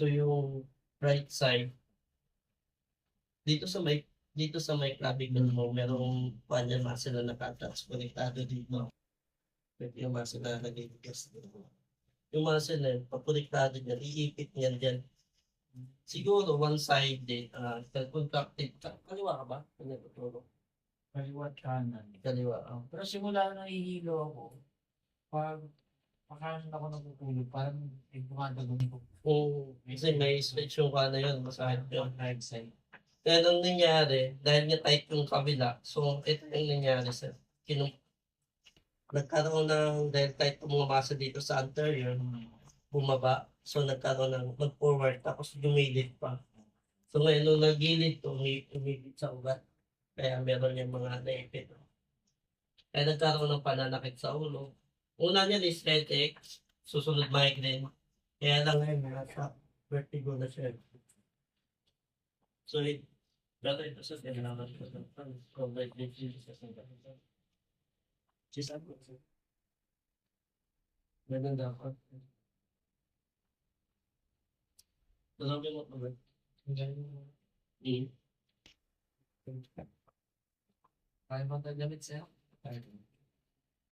So yung right side, dito sa may clavicle mo, merong panya muscle na naka-attach, konektado dito. Pwede yung muscle na nag-iigas dito. Yung muscle na yun, pag konektado niyan, iipit niyan dyan. Siguro one-sided, contracted. Kaliwa ka ba? Ano yung tutulog? Kaliwa at kanan. Kaliwa. Pero simula na nahihilo ako, pag makanan ako natutulog, parang may dumadagon ko. Kasi may switch yung ka na yun, masakit yun. Right side. Kaya nung nangyari, dahil nga tight yung kabila, so ito yung nangyari sa nagkaroon ng, dahil tight yung mga muscle dito sa anterior, bumaba. So nagkaroon ng mag-forward, tapos gumilid pa. So ngayon, nung nagilid to, umilid sa ugat. Kaya meron yung mga naipit. Kaya nagkaroon ng pananakit sa ulo. Una niya is headache, susunod migraine. Kaya lang ngayon, nasa vertigo na siya. So, dito ito sa kailangan ko ng covered disease sa sinasabi. Sisa ko. Ganun dapat. Tulogin mo ba? Kaya mo tagamit sa'yo?